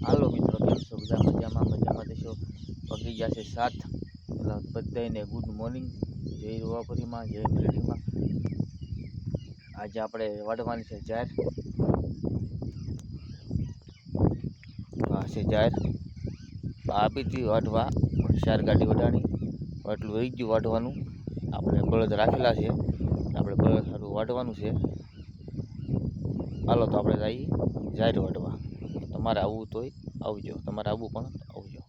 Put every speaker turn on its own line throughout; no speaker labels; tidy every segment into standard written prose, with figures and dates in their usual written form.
હાલો મિત્રો, કેમ છો? બધા મજામાં દેશો. પગી ગયા છે 7. બધાને ગુડ મોર્નિંગ. જય રૂવાપુરીમાં, જય મેલડીમાં. આજે આપણે વાઢવાની છે જાહેર. આ છે જાહેર. આપી હતી વાઢવા 4 ગાડી વડાણી. એટલું રહી ગયું વાઢવાનું. આપણે બળદ રાખેલા છે, આપણે બળદ સારું વાઢવાનું છે. હાલો તો આપણે જઈએ જાહેર વાઢવા. તમારે આવવું તોય આવજો, તમારે આવવું પણ આવજો.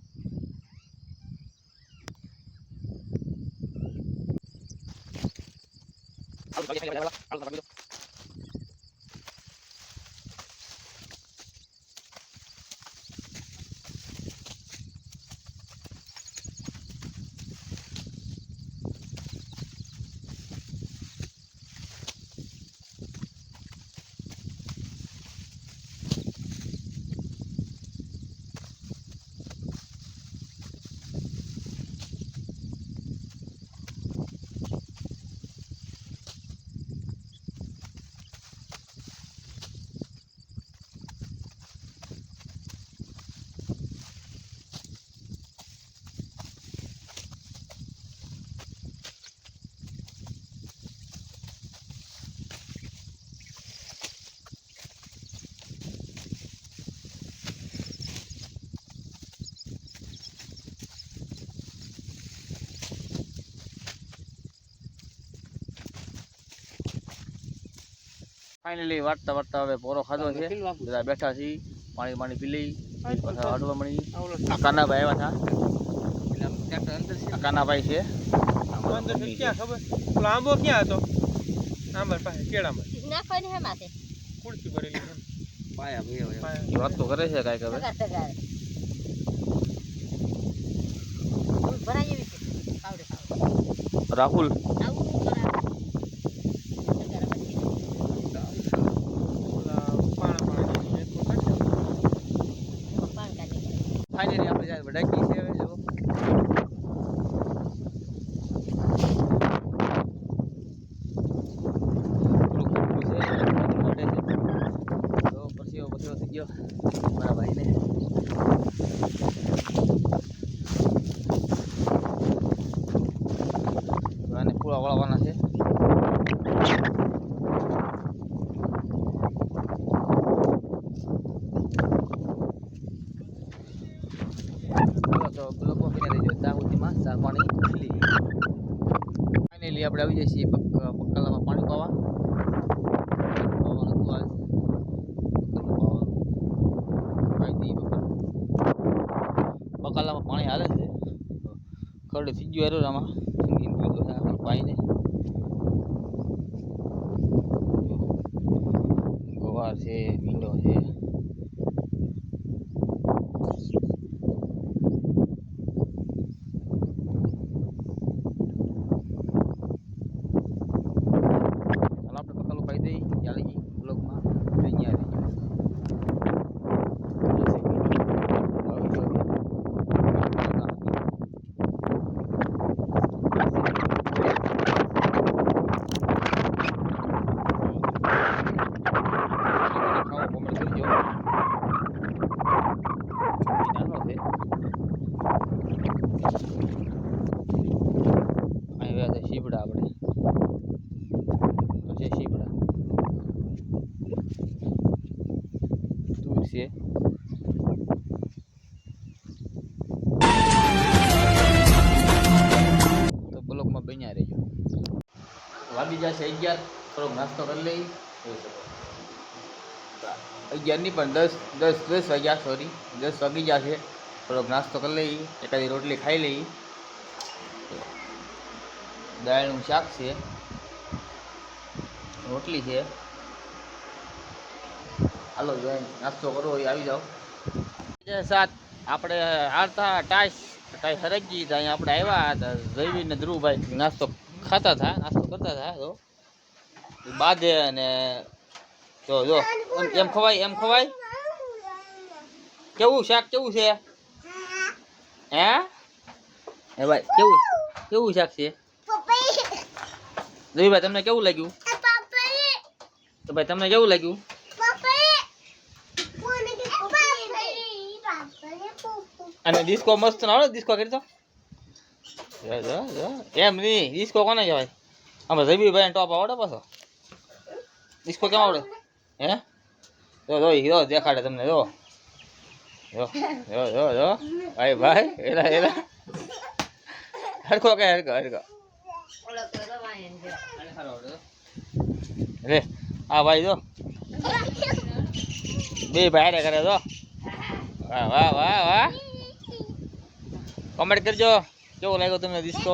ફાઇનલી વાટતા વાટતા હવે પોરો ખાધો છે. બધા બેઠા છીએ, પાણી પી લઈ. વાટવા મળી. કાનાભાઈ આવ્યા હતા. કાનાભાઈ છે.
આંબો ક્યાં હતો? આંબર પાસે કેળામાં
નાખવાની હે માથે
ખુરશી ભરેલી છે.
વાત તો કરે છે કાંઈક હવે.
ભરાઈ એવી છે પાવડે
રાહુલ ફાઇનલી આપણે જાય વડાકી છે હવે. જો પછી થઈ ગયો મારા ભાઈને. આને પૂરા વળવાના છે. ફાઇનલી આપણે આવી જઈએ છીએ બકાલામાં પાણી પાવા. બકાલામાં પાણી હાલે છે. ખરડે થઈ ગયું હેરું આમાં પાઈને. ગવાર છે, ભીંડો છે. શીપડા આપણે તો છે શીપડા તુર છે. તો બ્લોકમાં બન્યા રહેજો. વાગી જશે 11. થોડોક નાસ્તો કરી લઈ. 11 નહીં પણ 10 વાગ્યા. સોરી 10 વાગી જશે. થોડોક નાસ્તો કરી લઈ. એકાદી રોટલી ખાઈ લઈ. દાળનું શાક છે, રોટલી છે. હાલો જોઈ નાસ્તો કરવો હોય આવી જાઓ. 7 આપણે હારતા ટાઈસ હરજી અહીંયા આપણે આવ્યા હતા. જયવીર ને ધ્રુવભાઈ નાસ્તો કરતા હતા. તો બાંધે અને જો એમ ખવાય. કેવું શાક કેવું છે? હે ભાઈ કેવું શાક છે? ભાઈ તમને કેવું લાગ્યું? તો ભાઈ તમને કેવું લાગ્યું? અને ડિસ્કો મસ્ત ના આવડે ડિસ્કો કરી તો જો જો જો એમ નહીં ડિસ્કો કોને કહેવાય આમાં રવિભાઈ ટોપ આવડે પાછો ડિસ્કો કેમ આવડે હે જો જો હીરો દેખાડે તમને જો જો જો જો જો ભાઈ ભાઈ એલા એલા હરખો કે હરખો હરખો રે આ ભાઈ જો બે ભાઈ કરે જો વાહ વાહ વાહ વાહ કમેન્ટ કરજો કેવો લાગ્યો તમને ડિસ્કો